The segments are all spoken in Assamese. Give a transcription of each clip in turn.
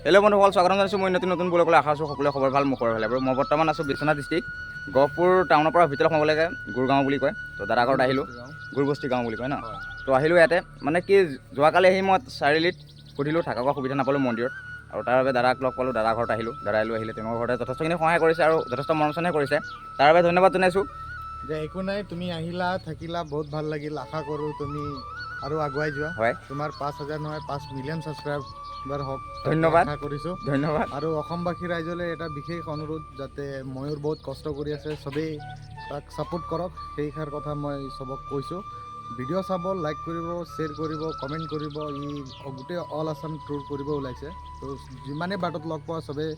হেল্ল' বন্ধুসকল, স্বাগতম জনাইছোঁ মই নতুন ব্লগলৈ। আশা আছোঁ সকলোৱে খবৰ ভাল, মুখৰ ভালে বাৰু। মই বৰ্তমান আছোঁ বিশ্বনাথ ডিষ্ট্ৰিক্ট গহপুৰ টাউনৰ পৰা ভিতৰত সোমাব লাগে গুৰগাঁও বুলি কয়। তো দাদা ঘৰত আহিলোঁ, গুৰবস্তি গাঁও বুলি কয় ন। তো আহিলোঁ ইয়াতে, মানে কি যোৱাকালি আহি মই চাৰিআলিত সুধিলোঁ, থকা সুবিধা নাপালোঁ মন্দিৰত, আৰু তাৰ বাবে দাদাক লগ পালোঁ। দাদা ঘৰত আহিলোঁ, দাদাই লৈ আহিলে। তেওঁৰ ঘৰতে যথেষ্টখিনি সহায় কৰিছে আৰু যথেষ্ট মৰম চেনেহ কৰিছে, তাৰ বাবে ধন্যবাদ জনাইছোঁ। যে একো নাই, তুমি আহিলা থাকিলা, বহুত ভাল লাগিল। আশা কৰোঁ তুমি আৰু আগুৱাই যোৱা। হয়, তোমাৰ 5,000 নহয় 5 মিলিয়ন ছাবস্ক্ৰাইবাৰ হওক, ধন্যবাদ আশা কৰিছোঁ। ধন্যবাদ। আৰু অসমবাসী ৰাইজলৈ এটা বিশেষ অনুৰোধ, যাতে ময়ূৰ বহুত কষ্ট কৰি আছে, চবেই তাক ছাপোৰ্ট কৰক, সেইষাৰ কথা মই চবক কৈছোঁ। ভিডিঅ' চাব, লাইক কৰিব, শ্বেয়াৰ কৰিব, কমেণ্ট কৰিব। ই গোটেই অল আছাম ট্যুৰ কৰিব ওলাইছে, তো যিমানেই বাটত লগ পোৱা চবেই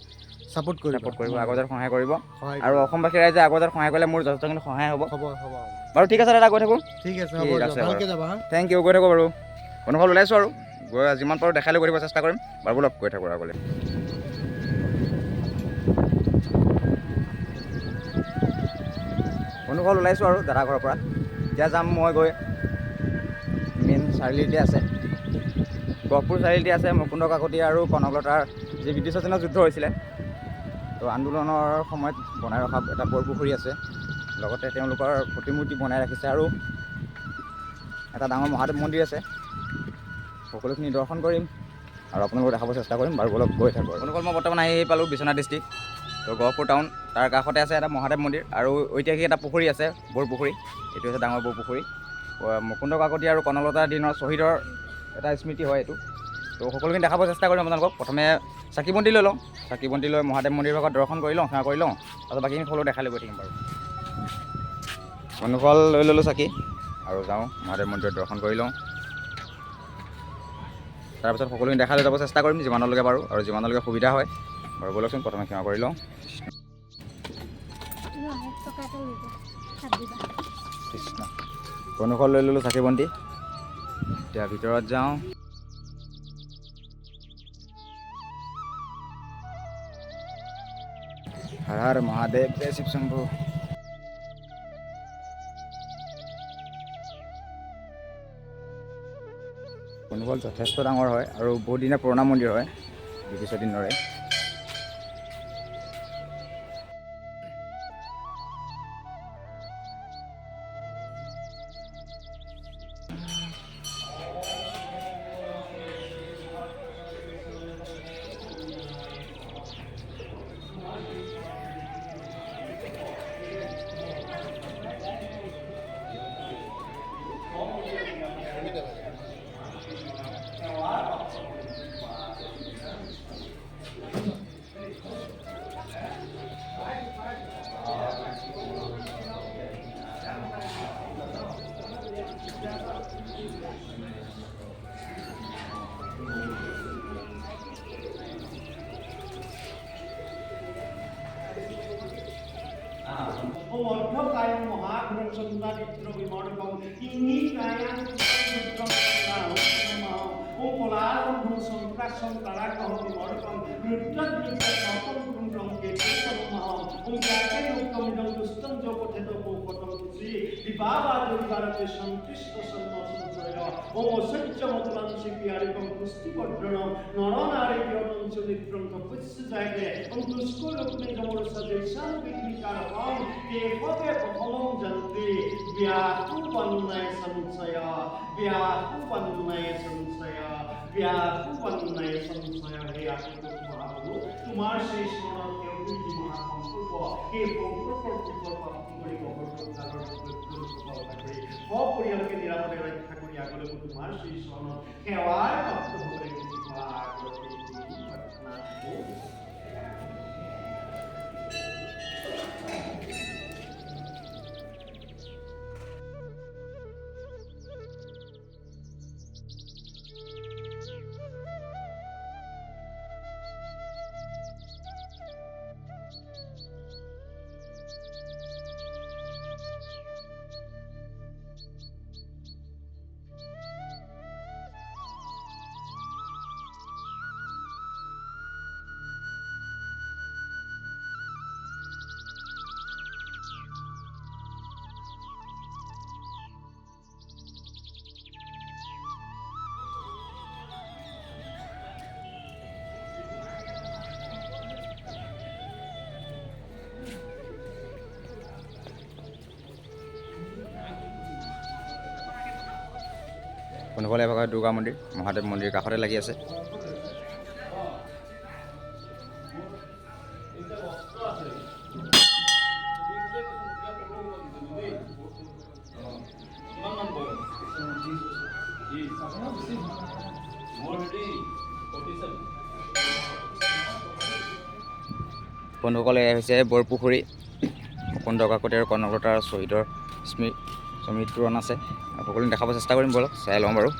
ছাপোৰ্ট কৰিব, আগত সহায় কৰিব, সহায় আৰু কৰিব। অসমবাসী ৰাইজে আগত সহায় কৰিলে মোৰ যথেষ্টখিনি সহায় হ'ব। হ'ব হ'ব বাৰু ঠিক আছে দাদা, গৈ থাকোঁ। ঠিক আছে, হ'ব ঠিক যোৱা, আছে বাৰু, ভালকৈ যাবা হা। Thank you. গৈ থাকোঁ বাৰু, বন্ধুসকল ওলাইছোঁ আৰু গৈ যিমান পাৰোঁ দেখাই লৈ কৰিব চেষ্টা কৰিম বাৰু। বলক গৈ থাকোঁ আগলৈ। বন্ধুসকল ওলাইছোঁ আৰু দাদা ঘৰৰ পৰা। এতিয়া যাম মই গৈ মেইন চাৰিআলিতে আছে, গহপুৰ চাৰিআলিতে আছে মুকুন্দ কাকতি আৰু কনকলতাৰ যি ব্ৰিটিছৰ দিনত যুদ্ধ হৈছিলে, তো আন্দোলনৰ সময়ত বনাই ৰখা এটা বৰপুখুৰী আছে। লগতে তেওঁলোকৰ প্ৰতিমূৰ্তি বনাই ৰাখিছে, আৰু এটা ডাঙৰ মহাদেৱ মন্দিৰ আছে। সকলোখিনি দৰ্শন কৰিম আৰু আপোনালোকক দেখাব চেষ্টা কৰিম বাৰু। বলক গৈ থাকোঁ। বন্ধুসকল মই বৰ্তমান আহি পালোঁ বিশ্বনাথ ডিষ্ট্ৰিক্ট, তো গহপুৰ টাউন, তাৰ কাষতে আছে এটা মহাদেৱ মন্দিৰ আৰু ঐতিহাসিক এটা পুখুৰী আছে, বৰপুখুৰী। এইটো হৈছে ডাঙৰ বৰপুখুৰী। মুকুন্দ কাকতি আৰু কনকলতাৰ দিনৰ শ্বহীদৰ এটা স্মৃতি হয় এইটো। তো সকলোখিনি দেখাব চেষ্টা কৰিম আপোনালোকক। প্ৰথমে চাকি বন্তি লৈ লওঁ, চাকি বন্তি লৈ মহাদেৱ মন্দিৰৰ ভাগত দৰ্শন কৰি লওঁ, সেৱা কৰি লওঁ, তাৰপিছত বাকীখিনি সকলো দেখাই লৈ গৈ থাকিম বাৰু। বন্ধুসকল লৈ ল'লোঁ চাকি আৰু যাওঁ মহাদেৱ মন্দিৰত দৰ্শন কৰি লওঁ, তাৰপিছত সকলোখিনি দেখাই লৈ যাব চেষ্টা কৰিম যিমানলৈকে পাৰোঁ আৰু যিমানলৈকে সুবিধা হয় বাৰু। ব'লকচোন প্ৰথমে সেৱা কৰি লওঁ। কৃষ্ণ। বন্ধুসকল লৈ ল'লোঁ চাকি বন্তি, এতিয়া ভিতৰত যাওঁ। হৰ হৰ মহাদেৱ, জয় শিৱ শম্ভু। বন্ধুসকল যথেষ্ট ডাঙৰ হয় আৰু বহুত দিনীয়া পুৰণা মন্দিৰ হয়, ব্ৰিটিছৰ দিনৰে। Om Ordhakayam Mahaguram Sandaditra Vimodakam Inni Kayam Sudram Sudram Om Polaram Bhusam Prasam Tarakam Vimodakam Rudrat Rudrat Sapam Gundram Ketam Maham Om Jake Nukam Idam Dustam Jokotheto Popatam Sri Dibaba Durgarate Sankrishna Sanmasam Soya Om Osajja Matulam Sikyarikam Pusti Padranam Naranare Yotam Chulitram Kaputsa Jage Om Tusko Lukne Gamur Sadeshan Vikikaram Kehoke Paholong Janti Vyaku Panunaya Samsaya Vyaku Panunaya Samsaya Vyaku Panunaya Samsaya Vyaku Mahabu Tumar সেই স্মরণ কেউ কি মহাসংকল্প এই সংকল্পৰ কৰি কবৰকালৰ কৰি সপৰিয়ালকে নিৰাপদে ৰক্ষা কৰি আগলৈ তোমাৰ সেই স্মৰণত সেৱাৰ ভক্ত হ'বলৈ প্ৰাৰ্থনা। কোনোফালে এভাগ দুৰ্গা মন্দিৰ, মহাদেৱ মন্দিৰ কাষতে লাগি আছে। বন্ধুসকলে এয়া হৈছে বৰপুখুৰী, মুকুন্দ কাকতি আৰু কনকলতাৰ শ্বহীদৰ স্মৃতিতোৰণ আছে। সকলো দেখাব চেষ্টা কৰিম, বলক চাই লওঁ বাৰু।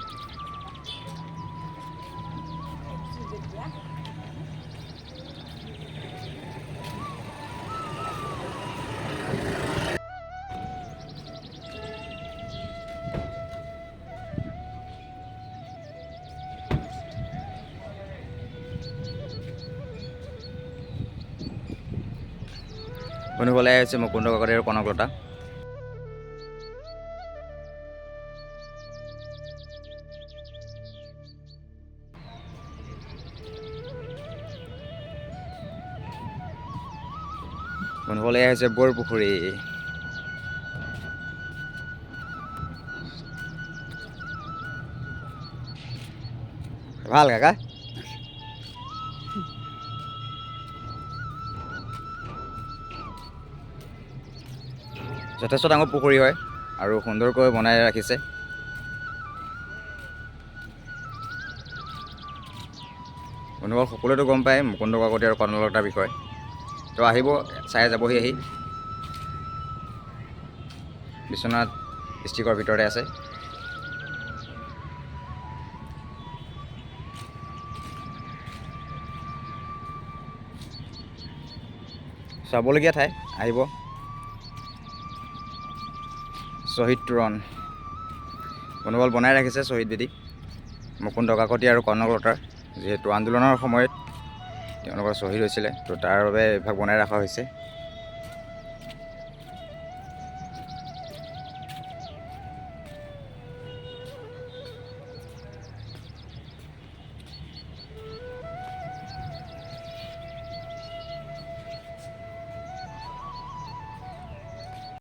বন্ধুসকলে হৈছে মুকুন্দ কাকতি আৰু কনকলতা। বন্ধুসকলে হৈছে বৰপুখুৰী। ভাল কাকা। যথেষ্ট ডাঙৰ পুখুৰী হয় আৰু সুন্দৰকৈ বনাই ৰাখিছে। বন্ধুসকল সকলোৱেতো গম পায় মুকুন্দ কাকতি আৰু কনকলতাৰ বিষয়ে, তো আহিব চাই যাবহি আহি। বিশ্বনাথ ডিষ্ট্ৰিক্টৰ ভিতৰতে আছে। চাবলগীয়া ঠাই, আহিব। শ্বহীদ তোৰণ বন্ধুসকল বনাই ৰাখিছে শ্বহীদ বেদী মুকুন্দ কাকতি আৰু কনকলতাৰ, যিহেতু আন্দোলনৰ সময়ত তেওঁলোকৰ শ্বহীদ হৈছিলে, তো তাৰ বাবে এভাগ বনাই ৰখা হৈছে।